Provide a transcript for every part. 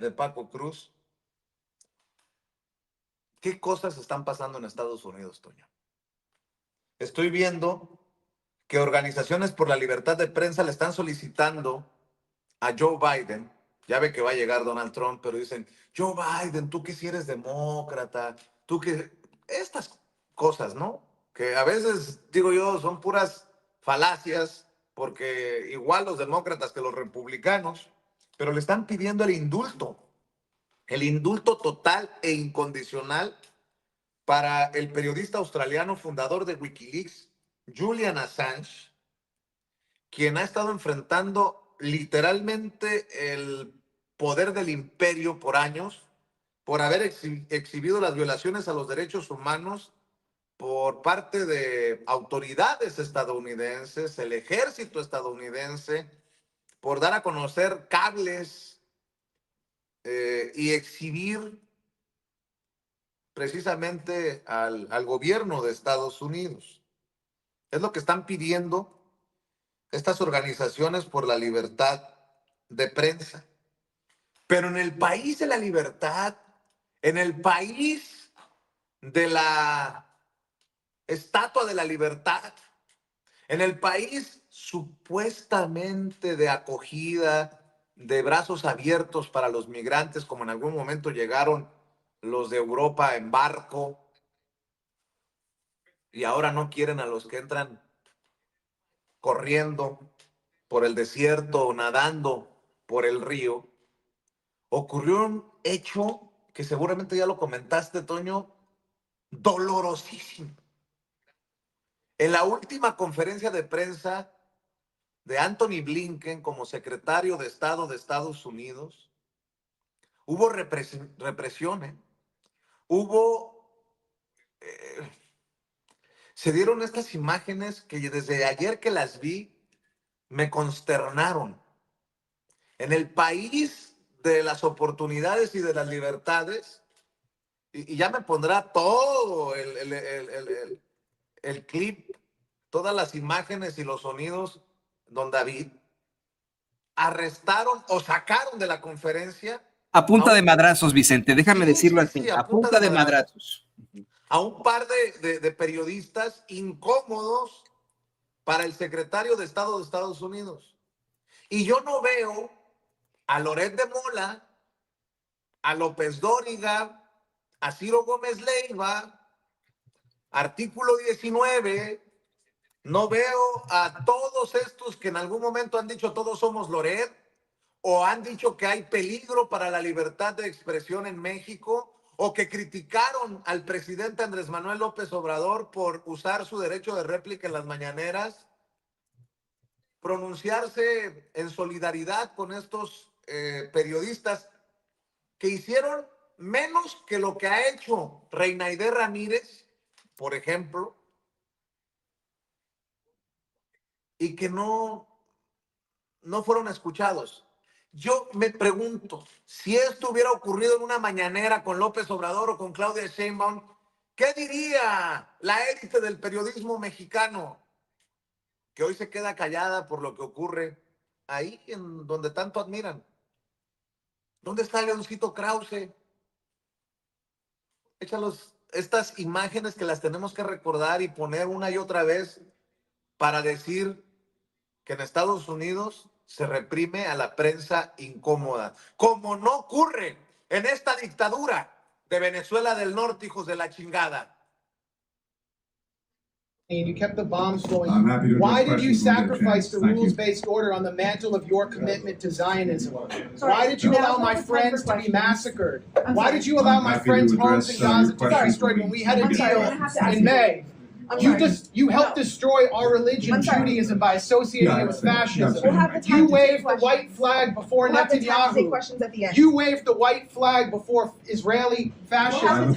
de Paco Cruz. ¿Qué cosas están pasando en Estados Unidos, Toño? Estoy viendo que organizaciones por la libertad de prensa le están solicitando a Joe Biden. Ya ve que va a llegar Donald Trump, pero dicen, Joe Biden, tú que si eres demócrata, tú que... Estas cosas, ¿no? Que a veces, digo yo, son puras falacias, porque igual los demócratas que los republicanos, pero le están pidiendo el indulto total e incondicional para el periodista australiano fundador de Wikileaks, Julian Assange, quien ha estado enfrentando literalmente el poder del imperio por años, por haber exhibido las violaciones a los derechos humanos por parte de autoridades estadounidenses, el ejército estadounidense, por dar a conocer cables y exhibir precisamente al gobierno de Estados Unidos. Es lo que están pidiendo estas organizaciones por la libertad de prensa. Pero en el país de la libertad, en el país de la Estatua de la Libertad, en el país supuestamente de acogida, de brazos abiertos para los migrantes, como en algún momento llegaron los de Europa en barco, y ahora no quieren a los que entran corriendo por el desierto o nadando por el río. Ocurrió un hecho que seguramente ya lo comentaste, Toño, dolorosísimo. En la última conferencia de prensa de Anthony Blinken como secretario de Estado de Estados Unidos, hubo represión, ¿eh? Eh, se dieron estas imágenes que desde ayer que las vi me consternaron. En el país de las oportunidades y de las libertades, y ya me pondrá todo el clip, todas las imágenes y los sonidos, don David, arrestaron o sacaron de la conferencia a punta de madrazos, Vicente, déjame decirlo así, sí, a punta de madrazos. A un par de periodistas incómodos para el secretario de Estado de Estados Unidos. Y yo no veo a Loret de Mola, a López Dóriga, a Ciro Gómez Leiva, artículo 19, no veo a todos estos que en algún momento han dicho todos somos Loret, o han dicho que hay peligro para la libertad de expresión en México, o que criticaron al presidente Andrés Manuel López Obrador por usar su derecho de réplica en las mañaneras, pronunciarse en solidaridad con estos periodistas que hicieron menos que lo que ha hecho Reinaide Ramírez, por ejemplo, y que no fueron escuchados. Yo me pregunto, si esto hubiera ocurrido en una mañanera con López Obrador o con Claudia Sheinbaum, ¿qué diría la élite del periodismo mexicano? Que hoy se queda callada por lo que ocurre ahí en donde tanto admiran. ¿Dónde está Leoncito Krause? Échalos estas imágenes que las tenemos que recordar y poner una y otra vez para decir que en Estados Unidos se reprime a la prensa incómoda, como no ocurre en esta dictadura de Venezuela del Norte, hijos de la chingada. You kept the bombs flowing. Why did you sacrifice the rules-based order on the mantle of your commitment to Zionism? Why did you allow my friends to be massacred? Why did you allow my friends' homes in Gaza to be destroyed when we had a deal in May? You helped destroy our religion, Judaism, by associating it with fascism. You waved the white flag before Netanyahu. You waved the white flag before Israeli fascism.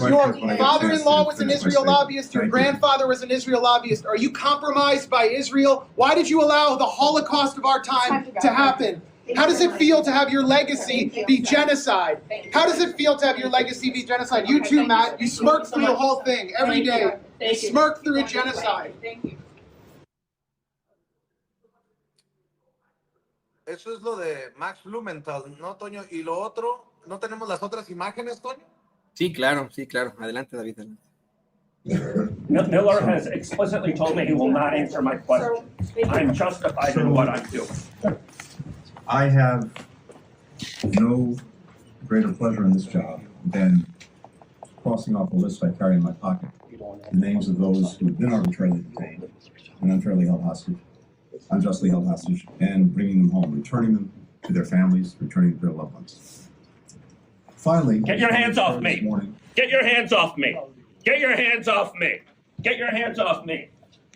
Your father-in-law was an Israel lobbyist. Your grandfather was an Israel lobbyist. Are you compromised by Israel? Why did you allow the Holocaust of our time to happen? How does it feel to have your legacy be genocide? How does it feel to have your legacy be genocide? You too, Matt. You smirk through the whole thing every day. You smirk through a genocide. Thank you. eso es lo de Max Blumenthal, ¿no, Toño? Y lo otro, ¿no tenemos las otras imágenes, Toño? Sí, claro, sí, claro. Adelante, David. Adelante. Miller has explicitly told me he will not answer my question. I'm justified in what I do. I have no greater pleasure in this job than crossing off a list I carry in my pocket, the names of those who have been arbitrarily detained and unfairly held hostage, unjustly held hostage, and bringing them home, returning them to their families, returning them to their loved ones. Finally, Get your hands off this me. morning, Get your hands off me. Get your hands off me. Get your hands off me.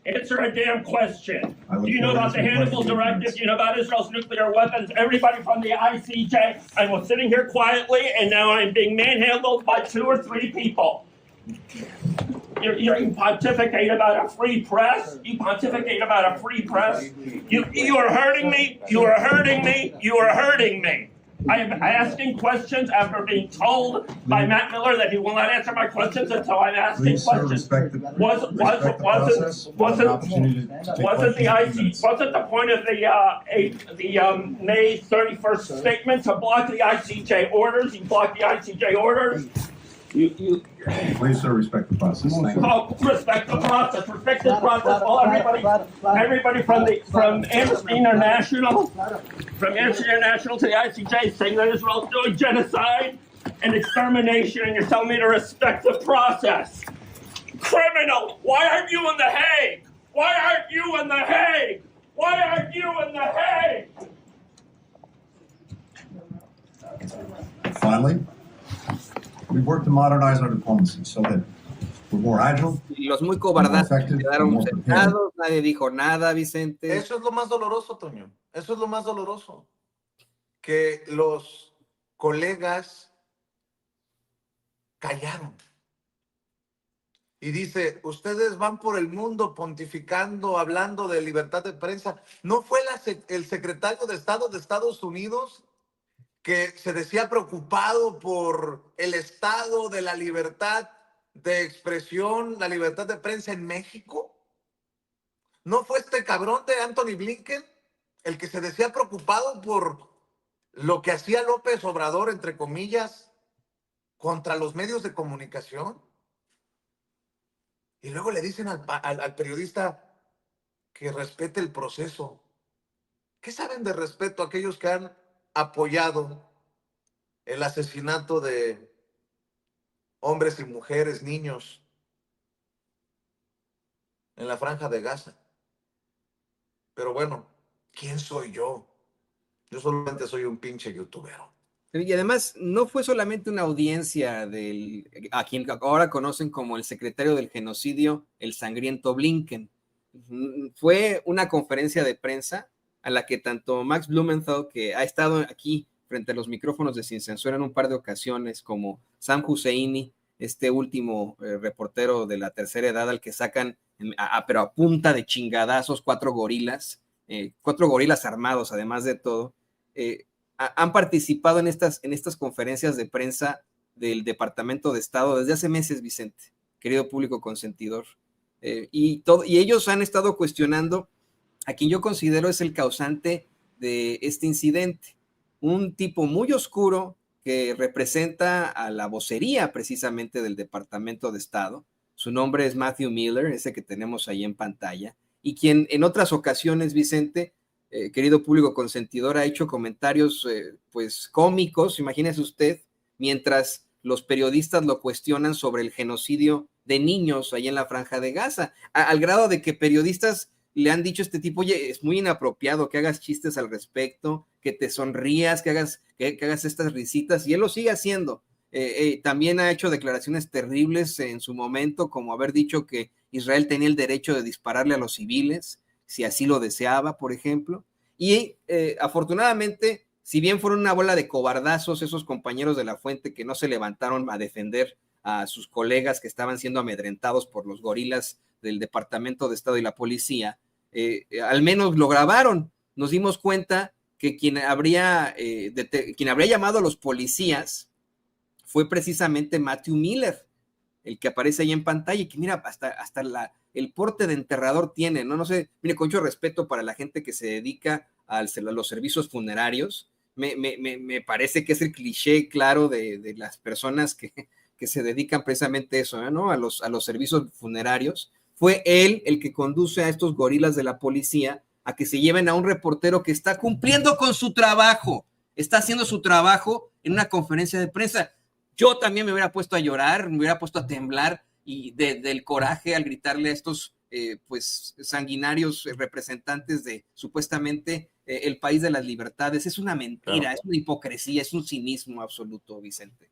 Answer a damn question. Do you know about the Hannibal Directive? Do you know about Israel's nuclear weapons? Everybody from the ICJ. I was sitting here quietly, and now I'm being manhandled by 2 or 3 people. You pontificate about a free press. You pontificate about a free press. You are hurting me. You are hurting me. You are hurting me. I am asking questions after being told by Matt Miller that he will not answer my questions until I'm asking please, sir, questions. respect the Wasn't the point of the May 31st statement to block the ICJ orders? You blocked the ICJ orders. You Please, sir, respect the process. Thank you. oh, respect the process. Respect this process. Well, everybody from Amnesty International, to the ICJ, saying that Israel's doing genocide and extermination, and you're telling me to respect the process. Criminal! Why aren't you in The Hague? Why aren't you in The Hague? Why aren't you in The Hague? Finally, we work to modernize our diplomacy so that we're more agile. Los muy cobardazos Effective, quedaron more prepared. sentados, nadie dijo nada, Vicente. Eso es lo más doloroso, Toño. Eso es lo más doloroso. Que los colegas callaron. Y dice, ustedes van por el mundo pontificando, hablando de libertad de prensa. ¿No fue el secretario de Estado de Estados Unidos que se decía preocupado por el estado de la libertad de expresión, la libertad de prensa en México? ¿No fue este cabrón de Anthony Blinken el que se decía preocupado por lo que hacía López Obrador, entre comillas, contra los medios de comunicación? Y luego le dicen al periodista que respete el proceso. ¿Qué saben de respeto aquellos que han apoyado el asesinato de hombres y mujeres, niños en la Franja de Gaza? Pero bueno, ¿quién soy yo? Yo solamente soy un pinche youtubero. Y además no fue solamente una audiencia a quien ahora conocen como el secretario del genocidio, el sangriento Blinken. Fue una conferencia de prensa a la que tanto Max Blumenthal, que ha estado aquí frente a los micrófonos de Sin Censura en un par de ocasiones, como Sam Husseini, este último reportero de la tercera edad al que sacan, pero a punta de chingadazos, 4 gorilas armados, además de todo, han participado en estas conferencias de prensa del Departamento de Estado desde hace meses, Vicente, querido público consentidor. Y ellos han estado cuestionando a quien yo considero es el causante de este incidente, un tipo muy oscuro que representa a la vocería precisamente del Departamento de Estado. Su nombre es Matthew Miller, ese que tenemos ahí en pantalla, y quien en otras ocasiones, Vicente, querido público consentidor, ha hecho comentarios pues cómicos, imagínese usted, mientras los periodistas lo cuestionan sobre el genocidio de niños ahí en la Franja de Gaza, al grado de que periodistas le han dicho a este tipo, oye, es muy inapropiado que hagas chistes al respecto, que te sonrías, que hagas estas risitas, y él lo sigue haciendo. También ha hecho declaraciones terribles en su momento, como haber dicho que Israel tenía el derecho de dispararle a los civiles, si así lo deseaba, por ejemplo. Y afortunadamente, si bien fueron una bola de cobardazos esos compañeros de La Fuente que no se levantaron a defender a sus colegas que estaban siendo amedrentados por los gorilas del Departamento de Estado y la policía, al menos lo grabaron. Nos dimos cuenta que quien habría llamado a los policías fue precisamente Matthew Miller, el que aparece ahí en pantalla, y que mira, hasta el porte de enterrador tiene, ¿no? No sé, mire, con mucho respeto para la gente que se dedica a los servicios funerarios. Me parece que es el cliché claro de las personas que se dedican precisamente a eso, ¿no? A los servicios funerarios. Fue él el que conduce a estos gorilas de la policía a que se lleven a un reportero que está cumpliendo con su trabajo, está haciendo su trabajo en una conferencia de prensa. Yo también me hubiera puesto a llorar, me hubiera puesto a temblar y del coraje al gritarle a estos pues sanguinarios representantes de supuestamente el país de las libertades. Es una mentira, claro. Es una hipocresía, es un cinismo absoluto, Vicente.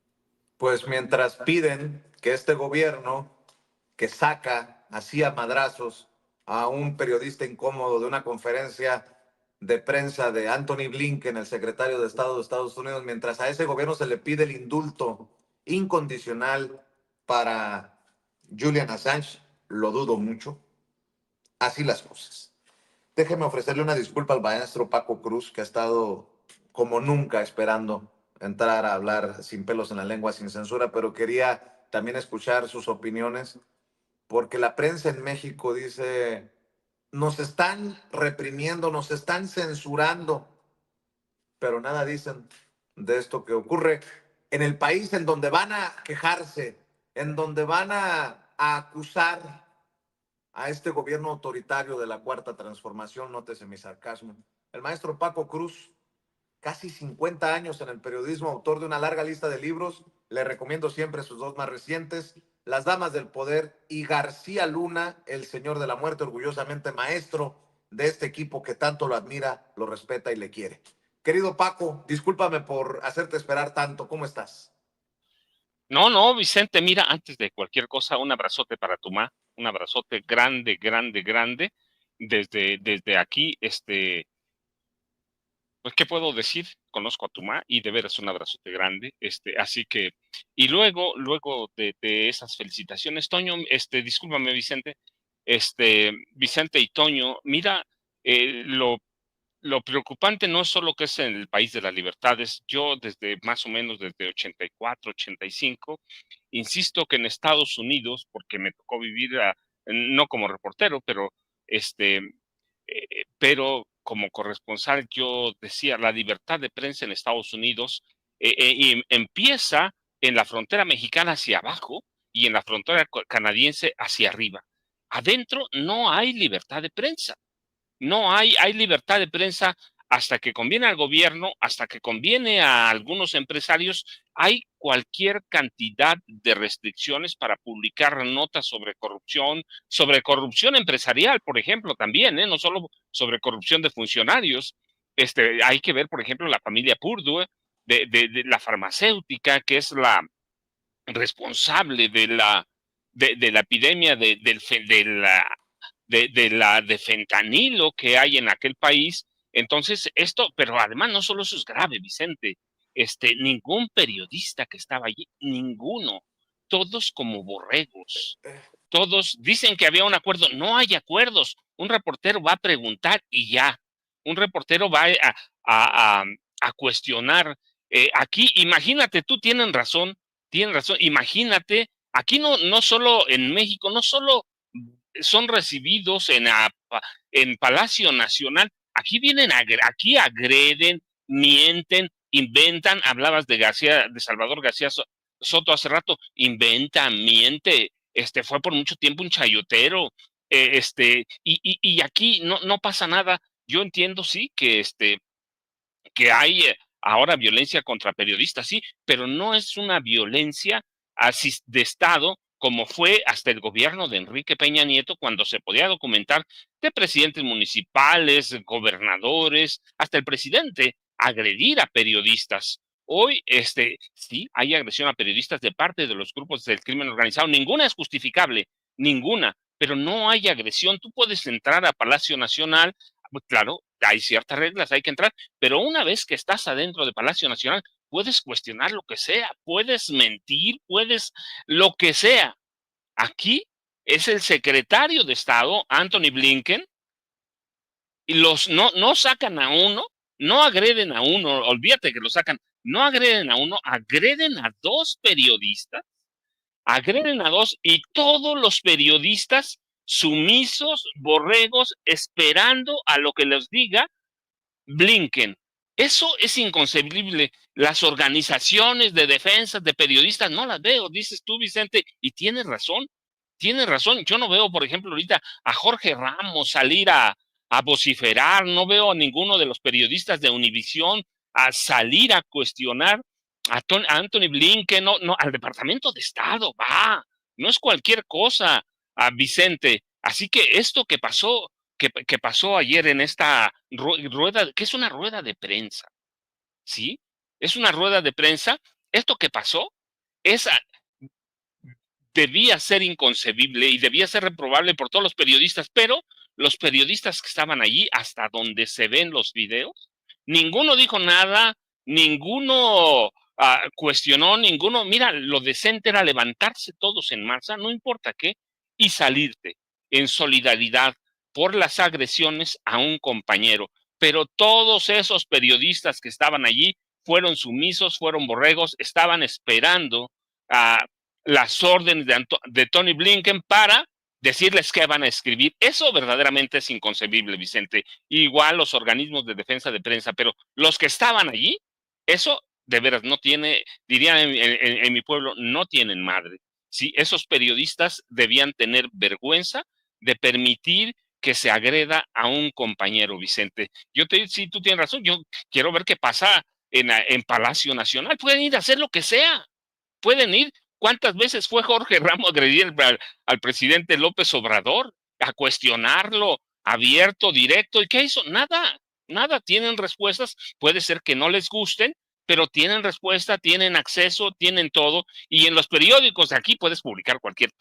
Pues mientras piden que este gobierno que saca así a madrazos a un periodista incómodo de una conferencia de prensa de Anthony Blinken, el secretario de Estado de Estados Unidos, mientras a ese gobierno se le pide el indulto incondicional para Julian Assange, lo dudo mucho. Así las cosas. Déjeme ofrecerle una disculpa al maestro Paco Cruz, que ha estado como nunca esperando entrar a hablar sin pelos en la lengua, sin censura, pero quería también escuchar sus opiniones, porque la prensa en México dice, nos están reprimiendo, nos están censurando, pero nada dicen de esto que ocurre en el país en donde van a quejarse, en donde van a acusar a este gobierno autoritario de la Cuarta Transformación. Nótese mi sarcasmo. El maestro Paco Cruz, casi 50 años en el periodismo, autor de una larga lista de libros. Le recomiendo siempre sus dos más recientes, Las Damas del Poder y García Luna, El Señor de la Muerte, orgullosamente maestro de este equipo que tanto lo admira, lo respeta y le quiere. Querido Paco, discúlpame por hacerte esperar tanto. ¿Cómo estás? No, Vicente, mira, antes de cualquier cosa, un abrazote para tu ma, un abrazote grande, grande, grande, desde aquí, pues, ¿qué puedo decir? Conozco a tu ma y de veras un abrazote grande, así que, y luego de esas felicitaciones, Toño, discúlpame, Vicente, Vicente y Toño, mira, lo preocupante no es solo que es en el país de las libertades. Yo desde más o menos desde 84, 85, insisto que en Estados Unidos, porque me tocó vivir no como reportero, pero como corresponsal, yo decía, la libertad de prensa en Estados Unidos y empieza en la frontera mexicana hacia abajo y en la frontera canadiense hacia arriba. Adentro no hay libertad de prensa. No hay libertad de prensa hasta que conviene al gobierno, hasta que conviene a algunos empresarios. Hay cualquier cantidad de restricciones para publicar notas sobre corrupción empresarial, por ejemplo, también, no solo sobre corrupción de funcionarios. Hay que ver, por ejemplo, la familia Purdue, de la farmacéutica, que es la responsable de la epidemia de fentanilo que hay en aquel país. Entonces, pero además no solo eso es grave, Vicente, ningún periodista que estaba allí, ninguno, todos como borregos, todos dicen que había un acuerdo, no hay acuerdos, un reportero va a preguntar y ya, un reportero va a cuestionar. Aquí, imagínate, tienen razón, imagínate, aquí no solo en México, no solo son recibidos en Palacio Nacional, aquí vienen, aquí agreden, mienten, inventan. Hablabas de Salvador García Soto hace rato, inventa, miente, fue por mucho tiempo un chayotero, y aquí no pasa nada. Yo entiendo, sí, que hay ahora violencia contra periodistas, sí, pero no es una violencia así de Estado como fue hasta el gobierno de Enrique Peña Nieto, cuando se podía documentar de presidentes municipales, gobernadores, hasta el presidente agredir a periodistas. Hoy, sí, hay agresión a periodistas de parte de los grupos del crimen organizado. Ninguna es justificable, ninguna, pero no hay agresión. Tú puedes entrar a Palacio Nacional, claro, hay ciertas reglas, hay que entrar, pero una vez que estás adentro de Palacio Nacional, puedes cuestionar lo que sea, puedes mentir, puedes lo que sea. Aquí es el secretario de Estado, Anthony Blinken, y no sacan a uno, no agreden a uno, olvídate que lo sacan, no agreden a uno, agreden a dos periodistas, y todos los periodistas sumisos, borregos, esperando a lo que les diga Blinken. Eso es inconcebible. Las organizaciones de defensa de periodistas no las veo, dices tú, Vicente, y tienes razón. Tienes razón. Yo no veo, por ejemplo, ahorita a Jorge Ramos salir a vociferar, no veo a ninguno de los periodistas de Univisión a salir a cuestionar a Anthony Blinken, no, no, al Departamento de Estado, va, no es cualquier cosa, a Vicente. Así que esto que pasó ayer en esta rueda, que es una rueda de prensa, ¿sí? Es una rueda de prensa. Esto que pasó es, debía ser inconcebible y debía ser reprobable por todos los periodistas, pero los periodistas que estaban allí, hasta donde se ven los videos, ninguno dijo nada, ninguno cuestionó, ninguno, mira, lo decente era levantarse todos en masa, no importa qué, y salirte en solidaridad por las agresiones a un compañero. Pero todos esos periodistas que estaban allí fueron sumisos, fueron borregos, estaban esperando a las órdenes de Tony Blinken para decirles qué van a escribir. Eso verdaderamente es inconcebible, Vicente. Igual los organismos de defensa de prensa, pero los que estaban allí, eso de veras no tiene, dirían en mi pueblo, no tienen madre. Sí, esos periodistas debían tener vergüenza de permitir que se agreda a un compañero, Vicente. Yo te digo, sí, tú tienes razón, yo quiero ver qué pasa en Palacio Nacional. Pueden ir a hacer lo que sea, pueden ir. ¿Cuántas veces fue Jorge Ramos a agredir al presidente López Obrador? A cuestionarlo, abierto, directo. ¿Y qué hizo? Nada, nada. Tienen respuestas. Puede ser que no les gusten, pero tienen respuesta, tienen acceso, tienen todo. Y en los periódicos de aquí puedes publicar cualquier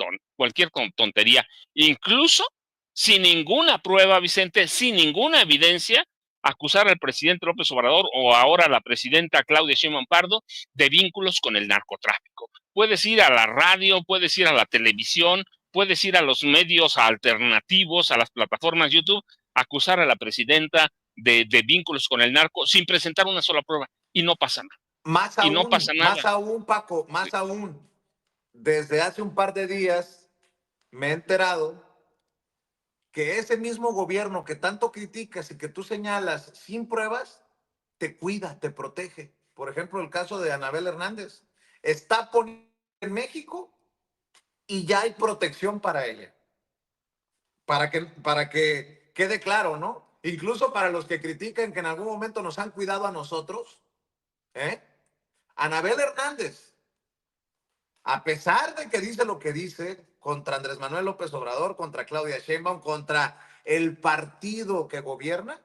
tontería. Incluso sin ninguna prueba, Vicente, sin ninguna evidencia, acusar al presidente López Obrador o ahora a la presidenta Claudia Sheinbaum Pardo de vínculos con el narcotráfico. Puedes ir a la radio, puedes ir a la televisión, puedes ir a los medios alternativos, a las plataformas YouTube, acusar a la presidenta de vínculos con el narco sin presentar una sola prueba y no pasa nada. Más y aún, no pasa nada. Más aún, Paco, más Sí. aún. Desde hace un par de días me he enterado que ese mismo gobierno que tanto criticas y que tú señalas sin pruebas, te cuida, te protege. Por ejemplo, el caso de Anabel Hernández. Está poniendo en México y ya hay protección para ella. Para que quede claro, ¿no? Incluso para los que critican que en algún momento nos han cuidado a nosotros, ¿eh? Anabel Hernández, a pesar de que dice lo que dice contra Andrés Manuel López Obrador, contra Claudia Sheinbaum, contra el partido que gobierna,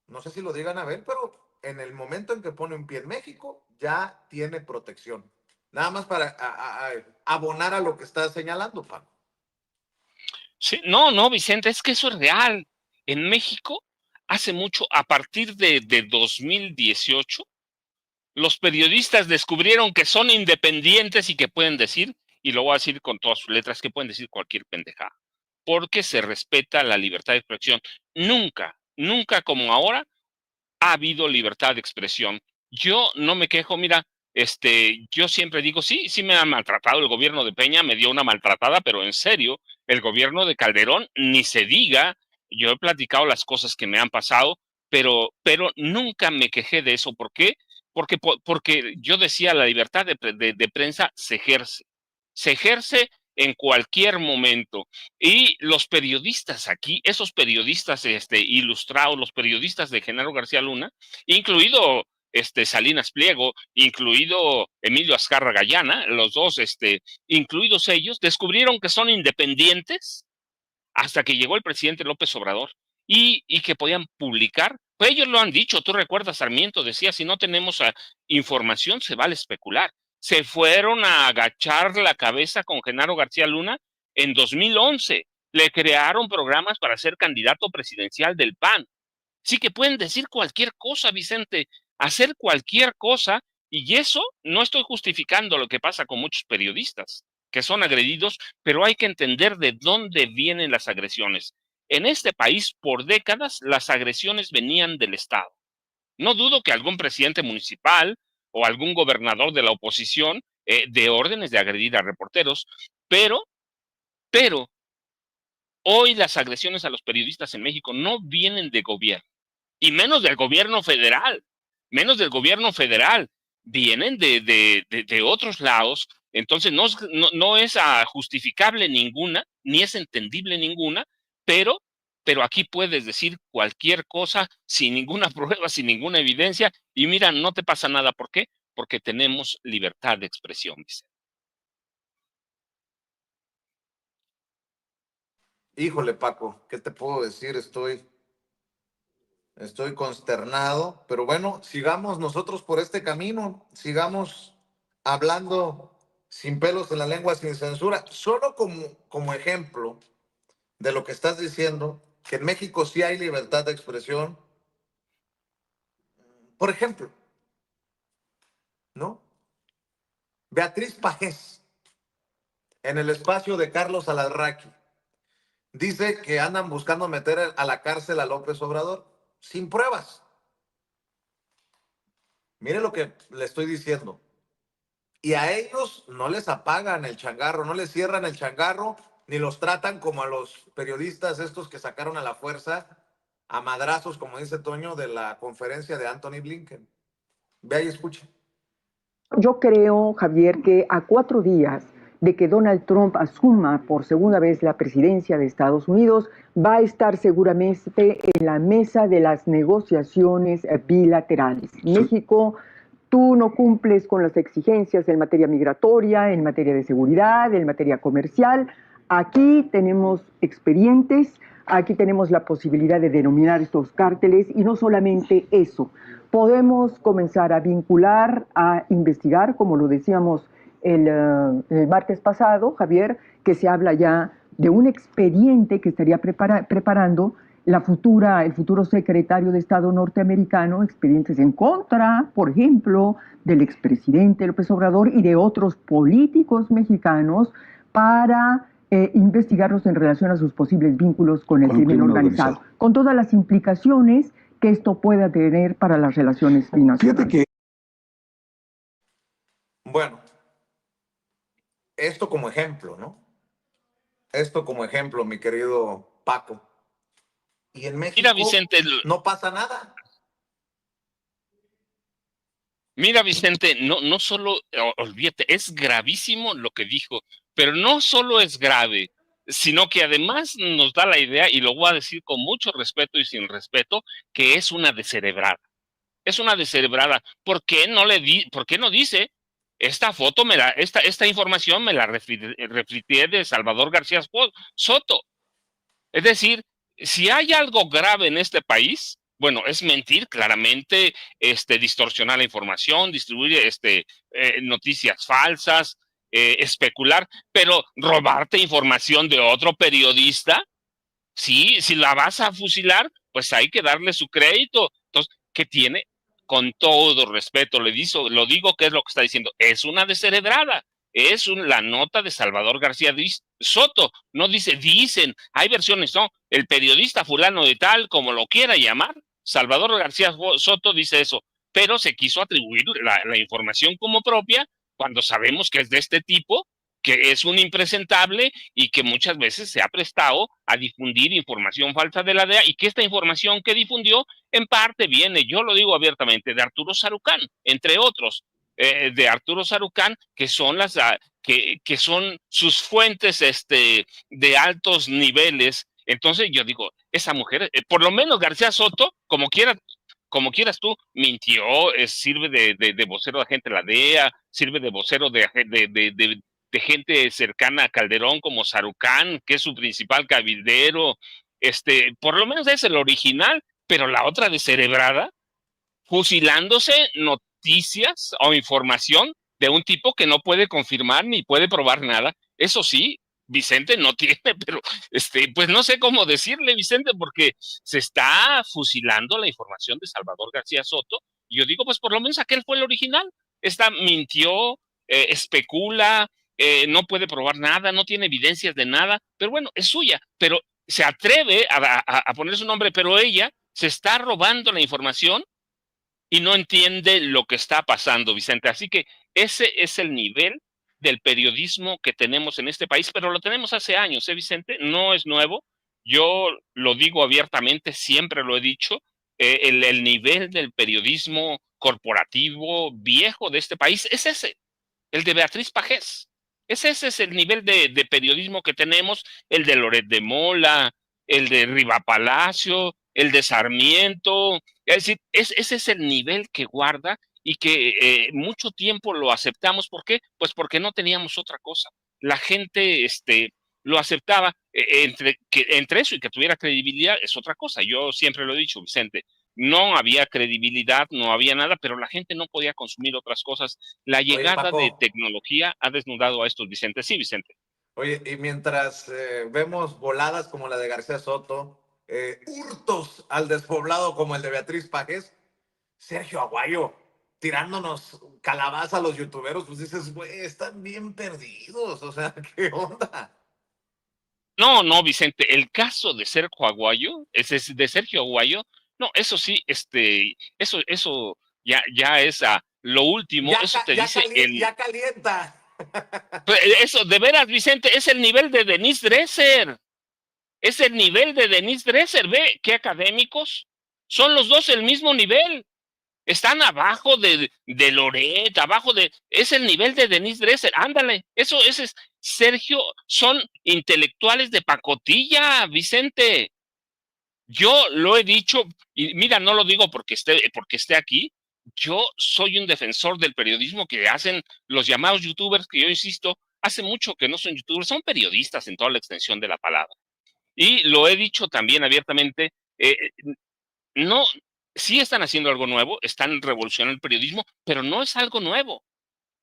no sé si lo digan a ver, pero en el momento en que pone un pie en México, ya tiene protección. Nada más para abonar a lo que estás señalando, Paco. Sí, no, Vicente, es que eso es real. En México, hace mucho, a partir de 2018, los periodistas descubrieron que son independientes y que pueden decir, y lo voy a decir con todas sus letras, que pueden decir cualquier pendejada, porque se respeta la libertad de expresión. Nunca, nunca como ahora ha habido libertad de expresión. Yo no me quejo, mira, yo siempre digo, sí me ha maltratado el gobierno de Peña, me dio una maltratada, pero en serio, el gobierno de Calderón, ni se diga, yo he platicado las cosas que me han pasado, pero nunca me quejé de eso. ¿Por qué? Porque yo decía, la libertad de prensa se ejerce en cualquier momento. Y los periodistas aquí, esos periodistas ilustrados, los periodistas de Genaro García Luna, incluido Salinas Pliego, incluido Emilio Azcárraga Gallana, los dos, incluidos ellos, descubrieron que son independientes hasta que llegó el presidente López Obrador y que podían publicar. Pues ellos lo han dicho, tú recuerdas, Sarmiento decía, si no tenemos información, se vale especular. Se fueron a agachar la cabeza con Genaro García Luna en 2011. Le crearon programas para ser candidato presidencial del PAN. Sí que pueden decir cualquier cosa, Vicente, hacer cualquier cosa, y eso no estoy justificando lo que pasa con muchos periodistas que son agredidos, pero hay que entender de dónde vienen las agresiones. En este país, por décadas, las agresiones venían del Estado. No dudo que algún presidente municipal o algún gobernador de la oposición dé órdenes de agredir a reporteros, pero hoy las agresiones a los periodistas en México no vienen de gobierno, y menos del gobierno federal, menos del gobierno federal. Vienen de otros lados, entonces no es justificable ninguna, ni es entendible ninguna, pero aquí puedes decir cualquier cosa sin ninguna prueba, sin ninguna evidencia, y mira, no te pasa nada. ¿Por qué? Porque tenemos libertad de expresión, Vicente. Híjole, Paco, ¿qué te puedo decir? Estoy consternado, pero bueno, sigamos nosotros por este camino, sigamos hablando sin pelos en la lengua, sin censura, solo como ejemplo de lo que estás diciendo, que en México sí hay libertad de expresión. Por ejemplo, ¿no? Beatriz Pajés, en el espacio de Carlos Alarraqui, dice que andan buscando meter a la cárcel a López Obrador sin pruebas. Mire lo que le estoy diciendo. Y a ellos no les apagan el changarro, no les cierran el changarro, ni los tratan como a los periodistas estos que sacaron a la fuerza a madrazos, como dice Toño, de la conferencia de Anthony Blinken. Vea y escuche. Yo creo, Javier, que a 4 días de que Donald Trump asuma por segunda vez la presidencia de Estados Unidos, va a estar seguramente en la mesa de las negociaciones bilaterales. México, tú no cumples con las exigencias en materia migratoria, en materia de seguridad, en materia comercial. Aquí tenemos expedientes, aquí tenemos la posibilidad de denominar estos cárteles, y no solamente eso. Podemos comenzar a vincular, a investigar, como lo decíamos el martes pasado, Javier, que se habla ya de un expediente que estaría preparando el futuro secretario de Estado norteamericano, expedientes en contra, por ejemplo, del expresidente López Obrador y de otros políticos mexicanos para investigarlos en relación a sus posibles vínculos con el crimen organizado, con todas las implicaciones que esto pueda tener para las relaciones binacionales. Bueno, esto como ejemplo, ¿no? Esto como ejemplo, mi querido Paco. Y en México Mira, Vicente, no pasa nada. Mira, Vicente, no solo, olvídate, es gravísimo lo que dijo, pero no solo es grave, sino que además nos da la idea, y lo voy a decir con mucho respeto y sin respeto, que es una descerebrada. Es una descerebrada. ¿Por qué no dice? Esta foto, esta información me la reflitié de Salvador García Soto. Es decir, si hay algo grave en este país, bueno, es mentir claramente, distorsionar la información, distribuir noticias falsas, especular, pero robarte información de otro periodista, sí, si la vas a fusilar, pues hay que darle su crédito. Entonces, ¿qué tiene? Con todo respeto, lo digo, ¿qué es lo que está diciendo? Es una descerebrada. Es la nota de Salvador García Soto. No dicen, hay versiones, no. El periodista fulano de tal, como lo quiera llamar, Salvador García Soto dice eso, pero se quiso atribuir la información como propia cuando sabemos que es de este tipo, que es un impresentable y que muchas veces se ha prestado a difundir información falsa de la DEA, y que esta información que difundió en parte viene, yo lo digo abiertamente, de Arturo Sarucán, entre otros, de Arturo Sarucán, que son que son sus fuentes de altos niveles. Entonces yo digo, esa mujer, por lo menos García Soto, como quieras tú, mintió, sirve de vocero de agente de la DEA, sirve de vocero de gente cercana a Calderón como Sarucán, que es su principal cabildero. Por lo menos es el original, pero la otra descerebrada, fusilándose noticias o información de un tipo que no puede confirmar ni puede probar nada. Eso sí, Vicente no tiene, pero pues no sé cómo decirle, Vicente, porque se está fusilando la información de Salvador García Soto. Y yo digo, pues por lo menos aquel fue el original. Esta mintió, especula, no puede probar nada, no tiene evidencias de nada, pero bueno, es suya, pero se atreve a poner su nombre, pero ella se está robando la información y no entiende lo que está pasando, Vicente. Así que ese es el nivel del periodismo que tenemos en este país, pero lo tenemos hace años, Vicente? No es nuevo. Yo lo digo abiertamente, siempre lo he dicho. el nivel del periodismo corporativo viejo de este país es ese, el de Beatriz Pajés. Ese es el nivel de periodismo que tenemos, el de Loret de Mola, el de Riva Palacio, el de Sarmiento. Es decir, ese es el nivel que guarda y que mucho tiempo lo aceptamos. ¿Por qué? Pues porque no teníamos otra cosa. La gente lo aceptaba. Entre eso y que tuviera credibilidad es otra cosa. Yo siempre lo he dicho, Vicente, no había credibilidad, no había nada, pero la gente no podía consumir otras cosas. La Oye, llegada de Paco, tecnología ha desnudado a estos, Vicente. Sí, Vicente. oye, y mientras vemos voladas como la de García Soto, hurtos al despoblado como el de Beatriz Pajes, Sergio Aguayo tirándonos calabaza a los youtuberos, pues dices, güey, están bien perdidos, o sea, ¿qué onda? No, no, Vicente, el caso de Sergio Aguayo, de Sergio Aguayo, no, eso sí, eso ya es lo último, eso te dice Ya calienta. eso, de veras, Vicente, es el nivel de Denise Dresser. Es el nivel de Denise Dresser, ve, qué académicos. Son los dos el mismo nivel. Están abajo de Loret, es el nivel de Denise Dresser. Ándale, ese es Sergio, son intelectuales de pacotilla, Vicente. Yo lo he dicho, y mira, no lo digo porque esté aquí. Yo soy un defensor del periodismo que hacen los llamados youtubers, que yo insisto, hace mucho que no son youtubers, son periodistas en toda la extensión de la palabra. Y lo he dicho también abiertamente, no, sí están haciendo algo nuevo, están revolucionando el periodismo, pero no es algo nuevo.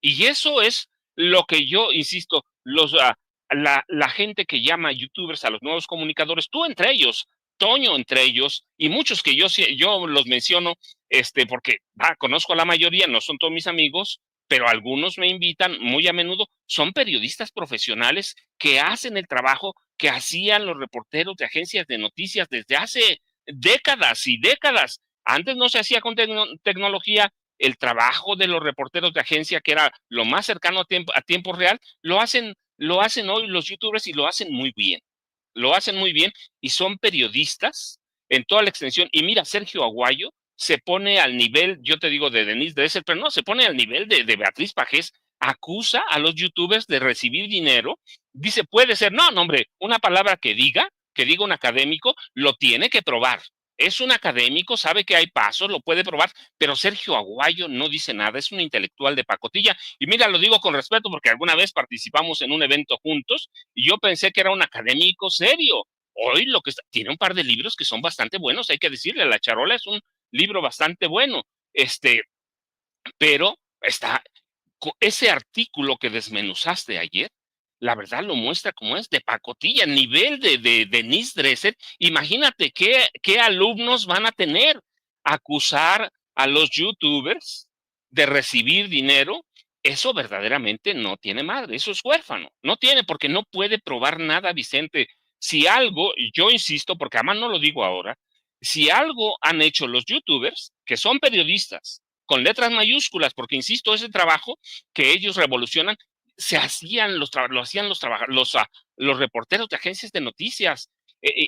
Y eso es lo que yo insisto, la gente que llama youtubers a los nuevos comunicadores, tú entre ellos, Toño entre ellos, y muchos que yo los menciono, porque conozco a la mayoría, no son todos mis amigos, pero algunos me invitan muy a menudo, son periodistas profesionales que hacen el trabajo que hacían los reporteros de agencias de noticias desde hace décadas y décadas. Antes no se hacía con tecnología. El trabajo de los reporteros de agencia, que era lo más cercano a tiempo real, lo hacen hoy los youtubers y lo hacen muy bien. Lo hacen muy bien y son periodistas en toda la extensión. Y mira, Sergio Aguayo se pone al nivel, yo te digo, de Denise Dresser, pero no, se pone al nivel de Beatriz Pajés, acusa a los youtubers de recibir dinero. Dice, puede ser, no, hombre, una palabra que diga un académico, lo tiene que probar. Es un académico, sabe que hay pasos, lo puede probar, pero Sergio Aguayo no dice nada, es un intelectual de pacotilla. Y mira, lo digo con respeto porque alguna vez participamos en un evento juntos y yo pensé que era un académico serio. Hoy tiene un par de libros que son bastante buenos, hay que decirle, La Charola es un libro bastante bueno, pero ese artículo que desmenuzaste ayer, la verdad lo muestra como es, de pacotilla, nivel de Denise Dresser. Imagínate qué alumnos van a tener. Acusar a los youtubers de recibir dinero, eso verdaderamente no tiene madre, eso es huérfano. No tiene, porque no puede probar nada, Vicente. Si algo, yo insisto, porque además no lo digo ahora, si algo han hecho los youtubers, que son periodistas, con letras mayúsculas, porque insisto, ese trabajo que ellos revolucionan, lo hacían los reporteros de agencias de noticias.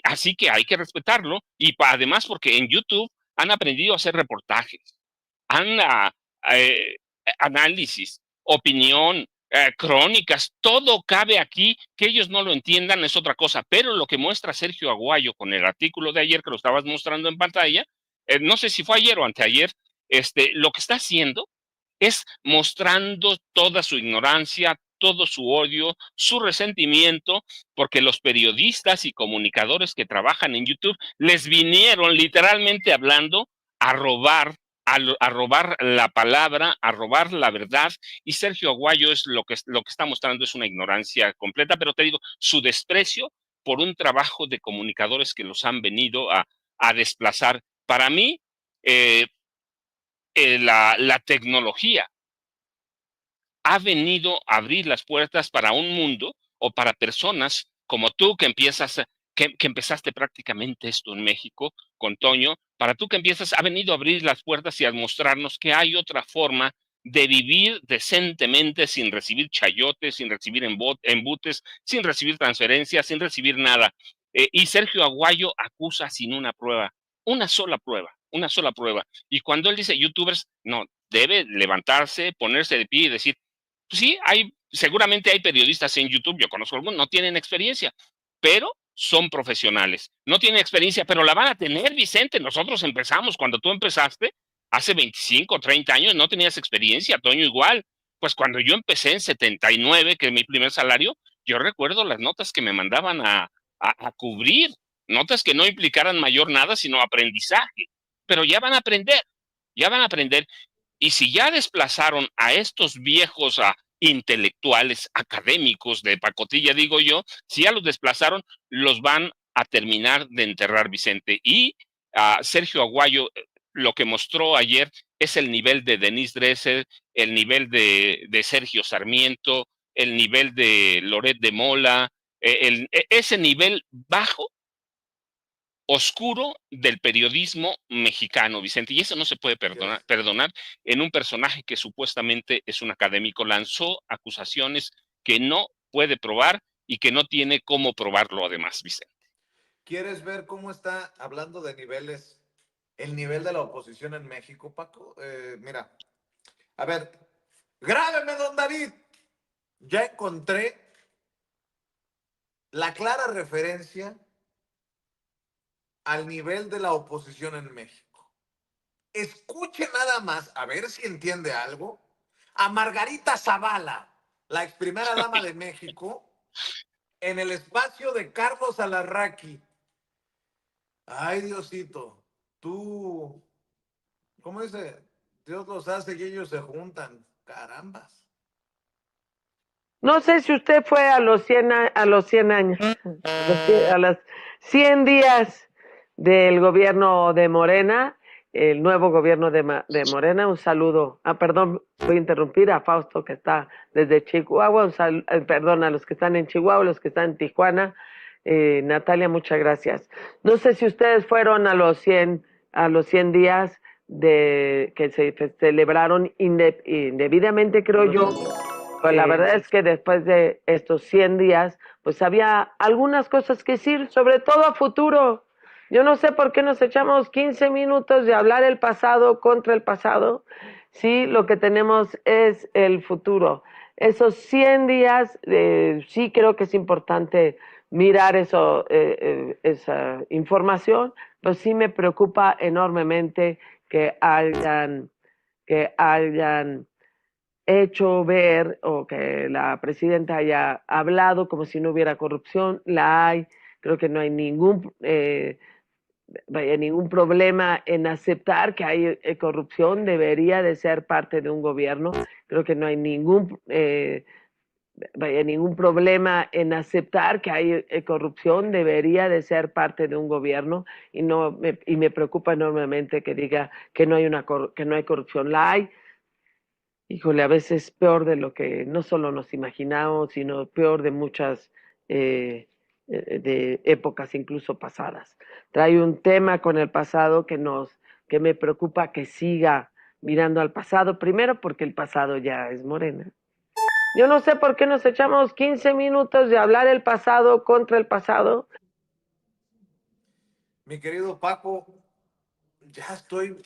Así que hay que respetarlo. Y además, porque en YouTube han aprendido a hacer reportajes, análisis, opinión, crónicas, todo cabe aquí. Que ellos no lo entiendan es otra cosa, pero lo que muestra Sergio Aguayo con el artículo de ayer que lo estabas mostrando en pantalla, no sé si fue ayer o anteayer, lo que está haciendo es mostrando toda su ignorancia, todo su odio, su resentimiento, porque los periodistas y comunicadores que trabajan en YouTube les vinieron, literalmente hablando, a robar la palabra, a robar la verdad. Y Sergio Aguayo es lo que está mostrando es una ignorancia completa, pero te digo, su desprecio por un trabajo de comunicadores que los han venido a desplazar. Para mí, la tecnología ha venido a abrir las puertas para un mundo o para personas como tú que empezaste prácticamente esto en México con Toño, para tú que ha venido a abrir las puertas y a mostrarnos que hay otra forma de vivir decentemente sin recibir chayotes, sin recibir embutes, sin recibir transferencias, sin recibir nada. Y Sergio Aguayo acusa sin una prueba, una sola prueba, una sola prueba. Y cuando él dice youtubers, no, debe levantarse, ponerse de pie y decir, pues sí, seguramente hay periodistas en YouTube, yo conozco algunos, no tienen experiencia, pero son profesionales. No tienen experiencia, pero la van a tener, Vicente. Nosotros empezamos, cuando tú empezaste, hace 25 o 30 años, no tenías experiencia, Toño igual. Pues cuando yo empecé en 79, que es mi primer salario, yo recuerdo las notas que me mandaban a cubrir, notas que no implicaran mayor nada, sino aprendizaje. Pero ya van a aprender, ya van a aprender. Y si ya desplazaron a estos viejos intelectuales, académicos de pacotilla, digo yo, si ya los desplazaron, los van a terminar de enterrar, Vicente. Y Sergio Aguayo, lo que mostró ayer es el nivel de Denise Dresser, el nivel de Sergio Sarmiento, el nivel de Loret de Mola, ese nivel bajo, oscuro del periodismo mexicano, Vicente, y eso no se puede perdonar en un personaje que supuestamente es un académico. Lanzó acusaciones que no puede probar y que no tiene cómo probarlo además, Vicente. ¿Quieres ver cómo está, hablando de niveles, el nivel de la oposición en México, Paco? Mira, a ver, grábeme, don David. Ya encontré la clara referencia al nivel de la oposición en México. Escuche nada más, a ver si entiende algo, a Margarita Zavala, la ex primera dama de México, en el espacio de Carlos Alarraqui. Ay, Diosito, tú, ¿cómo dice? Dios los hace y ellos se juntan. Carambas. No sé si usted fue a los 100 años, a los 100 días del gobierno de Morena, el nuevo gobierno de Morena. Un saludo, perdón, voy a interrumpir a Fausto, que está desde Chihuahua, perdón, a los que están en Chihuahua, los que están en Tijuana. Natalia, muchas gracias. No sé si ustedes fueron a los 100 días que se celebraron indebidamente, creo yo. Pues la verdad es que después de estos 100 días, pues había algunas cosas que decir, sobre todo a futuro. Yo no sé por qué nos echamos 15 minutos de hablar el pasado contra el pasado, si lo que tenemos es el futuro. Esos 100 días, sí creo que es importante mirar esa información, pero sí me preocupa enormemente que hayan hecho ver, o que la presidenta haya hablado como si no hubiera corrupción. La hay. Creo que no hay ningún problema en aceptar que hay corrupción. Debería de ser parte de un gobierno. Creo que no hay ningún problema en aceptar que hay corrupción. Debería de ser parte de un gobierno, y me preocupa enormemente que diga que no hay corrupción. La hay. Híjole, a veces peor de lo que no solo nos imaginamos, sino peor de muchas de épocas incluso pasadas. Trae un tema con el pasado que me preocupa que siga mirando al pasado, primero porque el pasado ya es Morena. Yo no sé por qué nos echamos 15 minutos de hablar el pasado contra el pasado. Mi querido Paco, ya estoy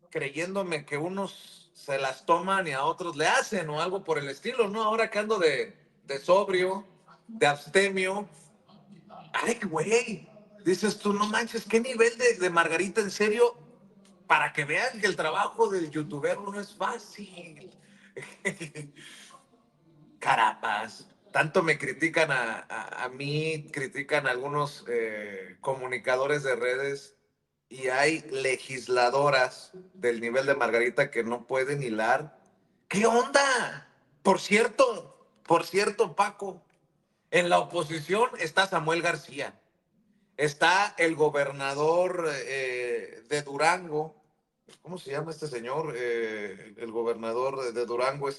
creyéndome que unos se las toman y a otros le hacen o algo por el estilo, ¿no? Ahora que ando de sobrio, de abstemio. Ay, güey, dices tú, no manches, ¿qué nivel de Margarita, en serio? Para que vean que el trabajo del youtuber no es fácil. Carambas, tanto me critican a mí, critican a algunos comunicadores de redes, y hay legisladoras del nivel de Margarita que no pueden hilar. ¿Qué onda? Por cierto, Paco, en la oposición está Samuel García, está el gobernador de Durango. ¿Cómo se llama este señor? El gobernador de Durango,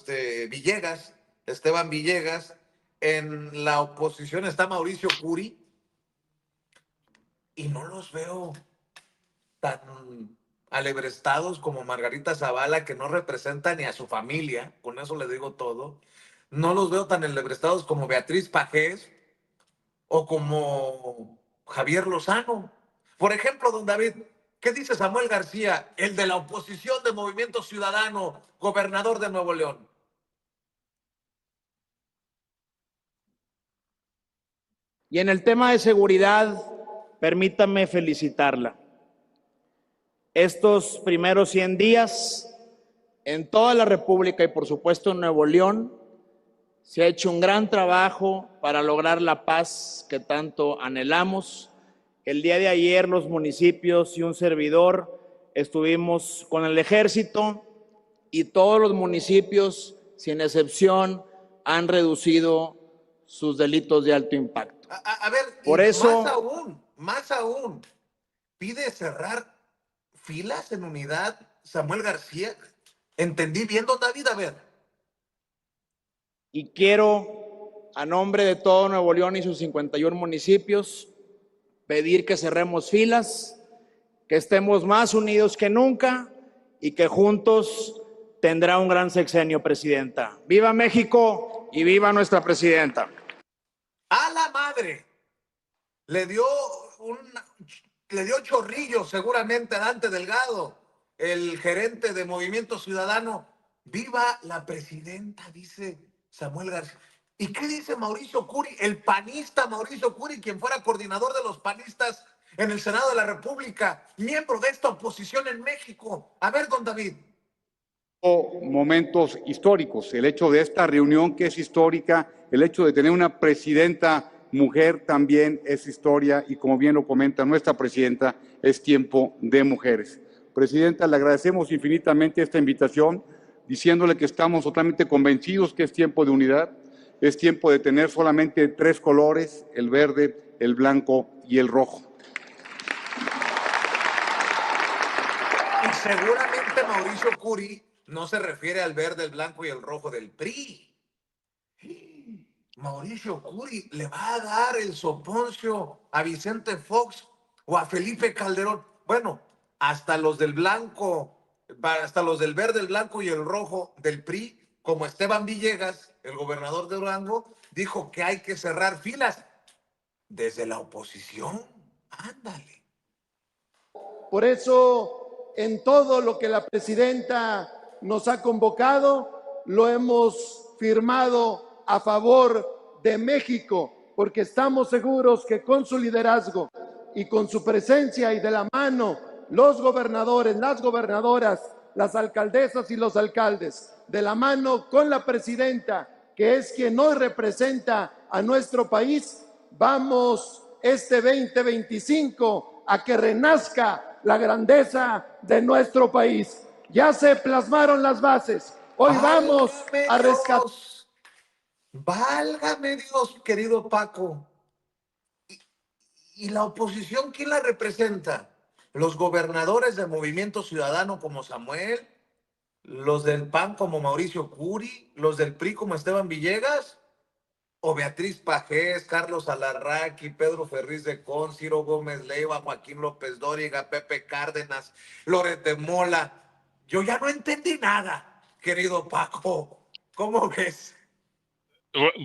Villegas, Esteban Villegas. En la oposición está Mauricio Curi, y no los veo tan alebrestados como Margarita Zavala, que no representa ni a su familia, con eso le digo todo. No los veo tan alebrestados como Beatriz Pajés o como Javier Lozano. Por ejemplo, don David, ¿Qué dice Samuel García, el de la oposición de Movimiento Ciudadano, gobernador de Nuevo León? Y en el tema de seguridad, permítame felicitarla. Estos primeros 100 días, en toda la República y por supuesto en Nuevo León, se ha hecho un gran trabajo para lograr la paz que tanto anhelamos. El día de ayer los municipios y un servidor estuvimos con el ejército y todos los municipios, sin excepción, han reducido sus delitos de alto impacto. A ver, Por eso, más aún, pide cerrar filas en unidad Samuel García. ¿Entendí bien, don David? A ver. y quiero, a nombre de todo Nuevo León y sus 51 municipios, pedir que cerremos filas, que estemos más unidos que nunca y que juntos tendrá un gran sexenio, presidenta. ¡Viva México y viva nuestra presidenta! ¡A la madre! Le dio chorrillo seguramente a Dante Delgado, el gerente de Movimiento Ciudadano. ¡Viva la presidenta!, dice Samuel García. ¿Y qué dice Mauricio Curi, el panista Mauricio Curi, quien fuera coordinador de los panistas en el Senado de la República, miembro de esta oposición en México? A ver, don David. Momentos históricos, el hecho de esta reunión que es histórica, el hecho de tener una presidenta mujer también es historia y como bien lo comenta nuestra presidenta, es tiempo de mujeres. Presidenta, le agradecemos infinitamente esta invitación, diciéndole que estamos totalmente convencidos que es tiempo de unidad, es tiempo de tener solamente 3 colores, el verde, el blanco y el rojo. Y seguramente Mauricio Curi no se refiere al verde, el blanco y el rojo del PRI. Mauricio Curi le va a dar el soponcio a Vicente Fox o a Felipe Calderón. Bueno, hasta los del blanco, hasta los del verde, el blanco y el rojo del PRI, como Esteban Villegas, el gobernador de Durango, dijo que hay que cerrar filas desde la oposición. Ándale. Por eso, en todo lo que la presidenta nos ha convocado, lo hemos firmado a favor de México, porque estamos seguros que con su liderazgo y con su presencia y de la mano, los gobernadores, las gobernadoras, las alcaldesas y los alcaldes, de la mano con la presidenta, que es quien hoy representa a nuestro país, vamos este 2025 a que renazca la grandeza de nuestro país. Ya se plasmaron las bases. Hoy vamos a rescatar. Válgame Dios, querido Paco. ¿Y la oposición quién la representa? ¿Los gobernadores del Movimiento Ciudadano como Samuel? ¿Los del PAN como Mauricio Curi? ¿Los del PRI como Esteban Villegas? ¿O Beatriz Pajés, Carlos Alarraqui, Pedro Ferriz de Con, Ciro Gómez Leiva, Joaquín López Dóriga, Pepe Cárdenas, Loret de Mola? Yo ya no entendí nada, querido Paco. ¿Cómo ves?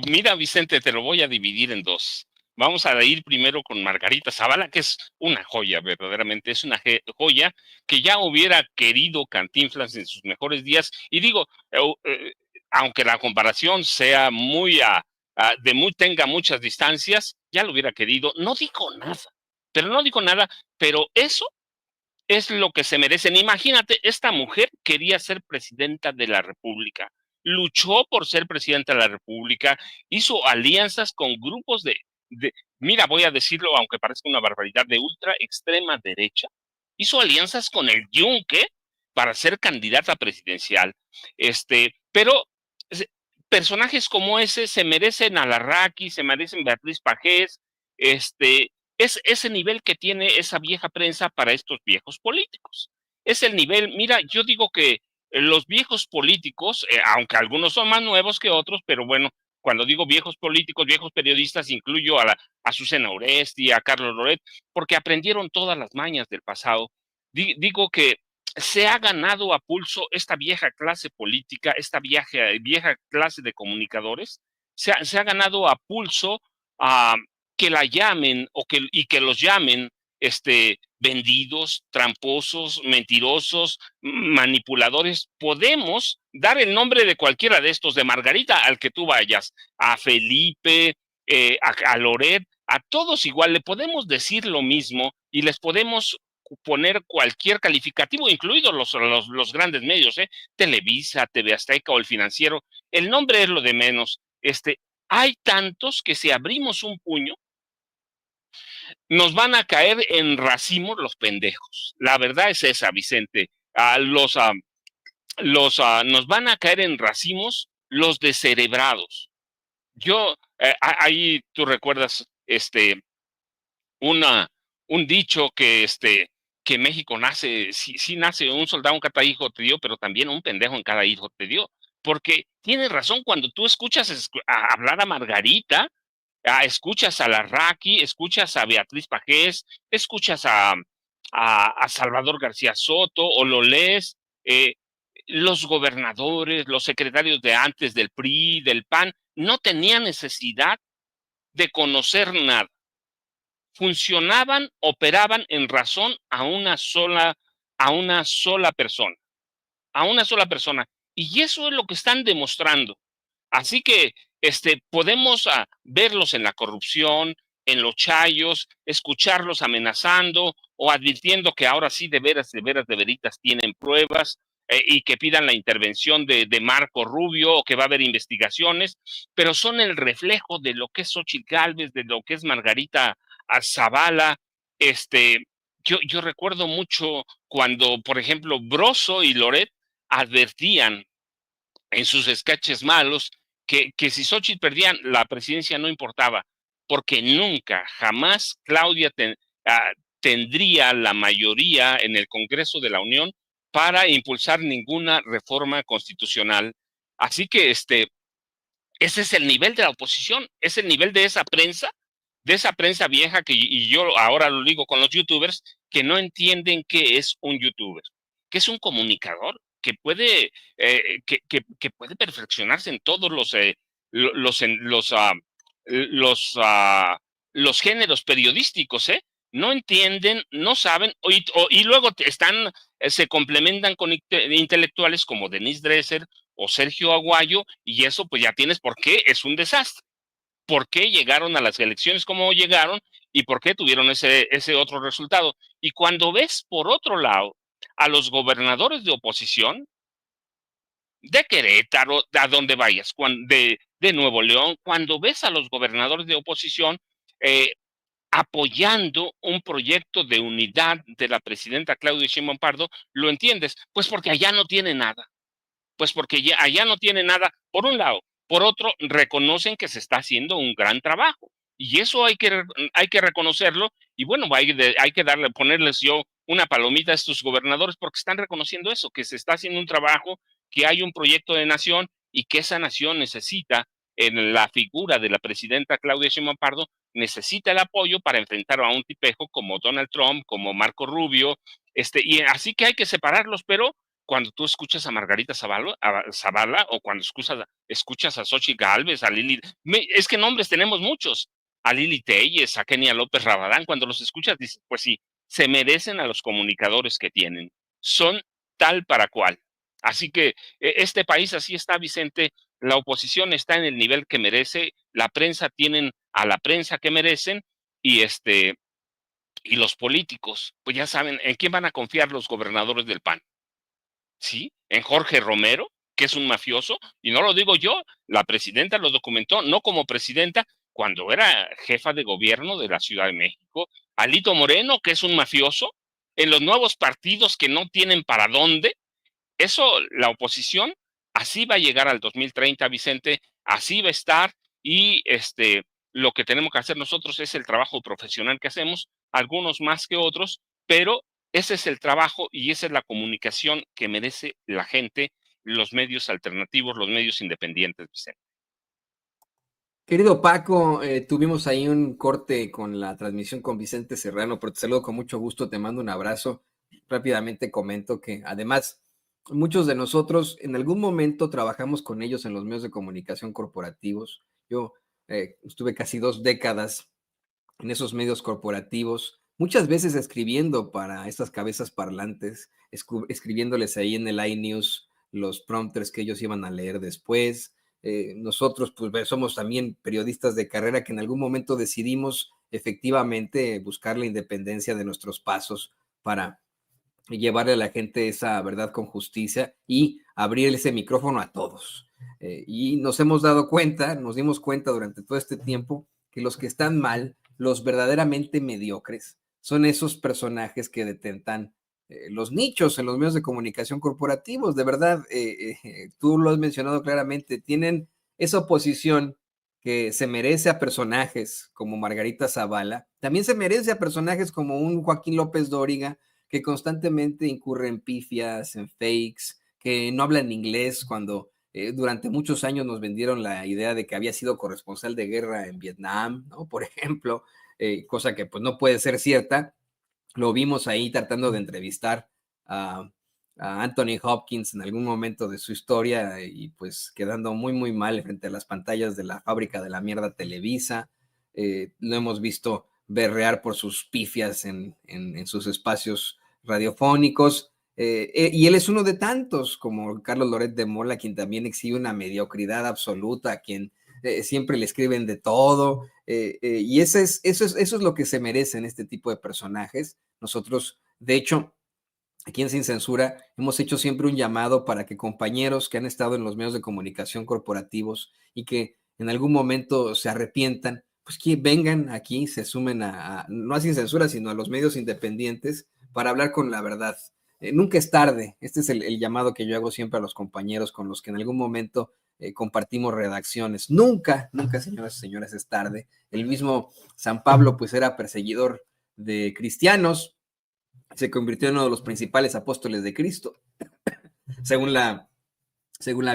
Mira, Vicente, te lo voy a dividir en 2. Vamos a ir primero con Margarita Zavala, que es una joya, verdaderamente, es una joya que ya hubiera querido Cantinflas en sus mejores días. Y digo, aunque la comparación sea tenga muchas distancias, ya lo hubiera querido. No digo nada, pero eso es lo que se merecen. Imagínate, esta mujer quería ser presidenta de la República, luchó por ser presidenta de la República, hizo alianzas con grupos mira, voy a decirlo, aunque parezca una barbaridad, de ultra extrema derecha, hizo alianzas con el Yunque para ser candidata presidencial. Pero personajes como ese se merecen Alarraqui, se merecen Beatriz Pajés, es ese nivel que tiene esa vieja prensa para estos viejos políticos. Es el nivel, mira, yo digo que los viejos políticos, aunque algunos son más nuevos que otros, pero bueno, cuando digo viejos políticos, viejos periodistas, incluyo a Azucena Oresti, a Carlos Loret, porque aprendieron todas las mañas del pasado. Digo que se ha ganado a pulso esta vieja clase política, esta vieja clase de comunicadores, se ha ganado a pulso que la llamen y que los llamen vendidos, tramposos, mentirosos, manipuladores. Podemos dar el nombre de cualquiera de estos, de Margarita al que tú vayas, a Felipe, a Loret, a todos igual, le podemos decir lo mismo y les podemos poner cualquier calificativo, incluidos los grandes medios, Televisa, TV Azteca o El Financiero. El nombre es lo de menos. Hay tantos que si abrimos un puño, nos van a caer en racimos los pendejos. La verdad es esa, Vicente. Nos van a caer en racimos los descerebrados. Ahí tú recuerdas un dicho que México nace, sí nace un soldado en cada hijo te dio, pero también un pendejo en cada hijo te dio. Porque tienes razón, cuando tú escuchas hablar a Margarita, escuchas a Larraqui, escuchas a Beatriz Pajés, escuchas a Salvador García Soto, o lo lees, los gobernadores, los secretarios de antes del PRI, del PAN, no tenían necesidad de conocer nada. Funcionaban, operaban en razón a una sola persona, y eso es lo que están demostrando. Así que podemos verlos en la corrupción, en los chayos, escucharlos amenazando o advirtiendo que ahora sí de veras tienen pruebas, y que pidan la intervención de Marco Rubio, o que va a haber investigaciones, pero son el reflejo de lo que es Xóchitl Gálvez, de lo que es Margarita Zavala. Yo recuerdo mucho cuando, por ejemplo, Broso y Loret advertían en sus sketches malos que si Xóchitl perdían la presidencia no importaba, porque nunca, jamás Claudia tendría la mayoría en el Congreso de la Unión para impulsar ninguna reforma constitucional. Así que ese es el nivel de la oposición, es el nivel de esa prensa vieja y yo ahora lo digo con los youtubers, que no entienden qué es un youtuber, que es un comunicador, que puede perfeccionarse en todos los géneros periodísticos, no entienden, no saben, y luego se complementan con intelectuales como Denise Dresser o Sergio Aguayo, y eso pues ya tienes por qué es un desastre. ¿Por qué llegaron a las elecciones como llegaron y por qué tuvieron ese otro resultado? Y cuando ves por otro lado a los gobernadores de oposición, de Querétaro, a donde vayas, de Nuevo León, cuando ves a los gobernadores de oposición apoyando un proyecto de unidad de la presidenta Claudia Sheinbaum Pardo, lo entiendes, pues porque allá no tiene nada. Allá no tiene nada, por un lado. Por otro, reconocen que se está haciendo un gran trabajo. Y eso hay que reconocerlo. Y bueno, hay que ponerles yo una palomita a estos gobernadores, porque están reconociendo eso, que se está haciendo un trabajo, que hay un proyecto de nación y que esa nación necesita, en la figura de la presidenta Claudia Sheinbaum Pardo, necesita el apoyo para enfrentar a un tipejo como Donald Trump, como Marco Rubio, y así que hay que separarlos, pero cuando tú escuchas a Margarita Zavala o cuando escuchas a Xóchitl Gálvez, a Lili, es que nombres tenemos muchos, a Lili Telles, a Kenia López Rabadán, cuando los escuchas dices, pues sí, se merecen a los comunicadores que tienen, son tal para cual. Así que este país así está, Vicente, la oposición está en el nivel que merece, la prensa tienen a la prensa que merecen, y los políticos, pues ya saben, ¿en quién van a confiar los gobernadores del PAN? ¿Sí? En Jorge Romero, que es un mafioso, y no lo digo yo, la presidenta lo documentó, no como presidenta, cuando era jefa de gobierno de la Ciudad de México, Alito Moreno, que es un mafioso, en los nuevos partidos que no tienen para dónde. Eso, la oposición, así va a llegar al 2030, Vicente, así va a estar, y lo que tenemos que hacer nosotros es el trabajo profesional que hacemos, algunos más que otros, pero ese es el trabajo y esa es la comunicación que merece la gente, los medios alternativos, los medios independientes, Vicente. Querido Paco, tuvimos ahí un corte con la transmisión con Vicente Serrano, pero te saludo con mucho gusto, te mando un abrazo. Rápidamente comento que además muchos de nosotros en algún momento trabajamos con ellos en los medios de comunicación corporativos. Yo estuve casi 2 décadas en esos medios corporativos muchas veces escribiendo para estas cabezas parlantes, escribiéndoles ahí en el iNews los prompters que ellos iban a leer después. Nosotros pues somos también periodistas de carrera que en algún momento decidimos efectivamente buscar la independencia de nuestros pasos para llevarle a la gente esa verdad con justicia y abrir ese micrófono a todos. Y nos dimos cuenta durante todo este tiempo que los que están mal, los verdaderamente mediocres, son esos personajes que detentan los nichos en los medios de comunicación corporativos. De verdad, tú lo has mencionado claramente, tienen esa oposición que se merece a personajes como Margarita Zavala, también se merece a personajes como un Joaquín López Dóriga, que constantemente incurre en pifias, en fakes, que no hablan inglés cuando durante muchos años nos vendieron la idea de que había sido corresponsal de guerra en Vietnam, ¿no? Por ejemplo, cosa que pues no puede ser cierta. Lo vimos ahí tratando de entrevistar a Anthony Hopkins en algún momento de su historia y pues quedando muy, muy mal frente a las pantallas de la fábrica de la mierda Televisa. Lo hemos visto berrear por sus pifias en sus espacios radiofónicos. Y él es uno de tantos, como Carlos Loret de Mola, quien también exhibe una mediocridad absoluta, a quien siempre le escriben de todo. Y eso es lo que se merecen este tipo de personajes. Nosotros, de hecho, aquí en Sin Censura hemos hecho siempre un llamado para que compañeros que han estado en los medios de comunicación corporativos y que en algún momento se arrepientan, pues que vengan aquí, se sumen no a Sin Censura, sino a los medios independientes para hablar con la verdad. Nunca es tarde. Este es el llamado que yo hago siempre a los compañeros con los que en algún momento compartimos redacciones. Nunca, señoras y señores, es tarde. El mismo San Pablo pues era perseguidor de cristianos, se convirtió en uno de los principales apóstoles de Cristo, según la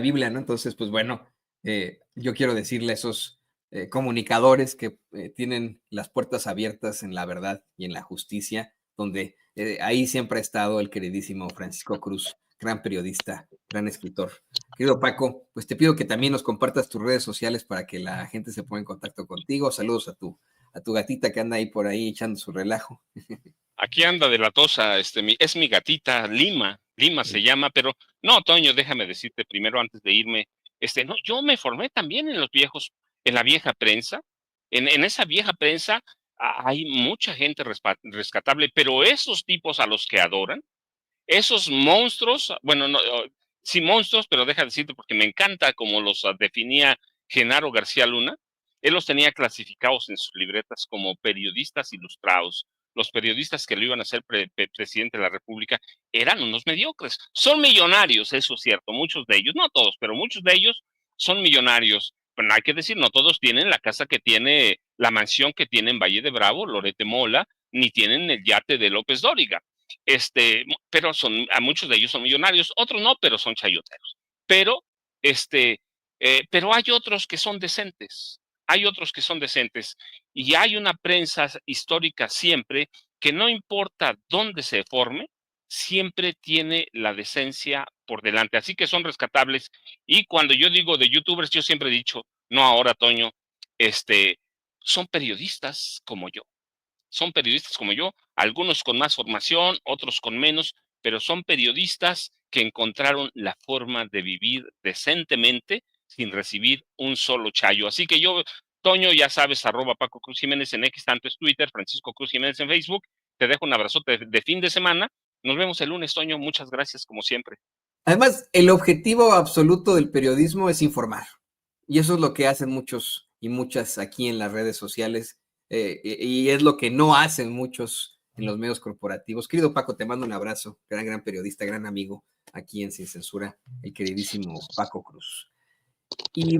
Biblia, ¿no? Entonces, pues bueno, yo quiero decirle a esos comunicadores que tienen las puertas abiertas en la verdad y en la justicia, donde ahí siempre ha estado el queridísimo Francisco Cruz, gran periodista, gran escritor. Querido Paco, pues te pido que también nos compartas tus redes sociales para que la gente se ponga en contacto contigo. Saludos a tu gatita que anda ahí por ahí echando su relajo. Aquí anda de la tosa, es mi gatita, Lima se llama, pero no, Toño, déjame decirte primero antes de irme, no, yo me formé también en la vieja prensa, en esa vieja prensa hay mucha gente rescatable, pero esos tipos a los que adoran, esos monstruos, bueno, no, sí monstruos, pero deja de decirte porque me encanta como los definía Genaro García Luna, él los tenía clasificados en sus libretas como periodistas ilustrados. Los periodistas que lo iban a ser presidente de la República eran unos mediocres. Son millonarios, eso es cierto, muchos de ellos, no todos, pero muchos de ellos son millonarios. Pero hay que decir, no todos tienen la casa que tiene, la mansión que tiene en Valle de Bravo, Loret de Mola, ni tienen el yate de López Dóriga. Pero a muchos de ellos son millonarios, otros no, pero son chayoteros. Pero hay otros que son decentes. Hay otros que son decentes y hay una prensa histórica siempre que no importa dónde se forme, siempre tiene la decencia por delante. Así que son rescatables. Y cuando yo digo de youtubers, yo siempre he dicho, no ahora, Toño, son periodistas como yo. Son periodistas como yo, algunos con más formación, otros con menos, pero son periodistas que encontraron la forma de vivir decentemente sin recibir un solo chayo. Así que yo, Toño, ya sabes, @Paco Cruz Jiménez en X, tanto es Twitter, Francisco Cruz Jiménez en Facebook. Te dejo un abrazote de fin de semana. Nos vemos el lunes, Toño. Muchas gracias, como siempre. Además, el objetivo absoluto del periodismo es informar. Y eso es lo que hacen muchos y muchas aquí en las redes sociales. Y es lo que no hacen muchos en los medios corporativos. Querido Paco, te mando un abrazo. Gran periodista, gran amigo aquí en Sin Censura, el queridísimo Paco Cruz. Y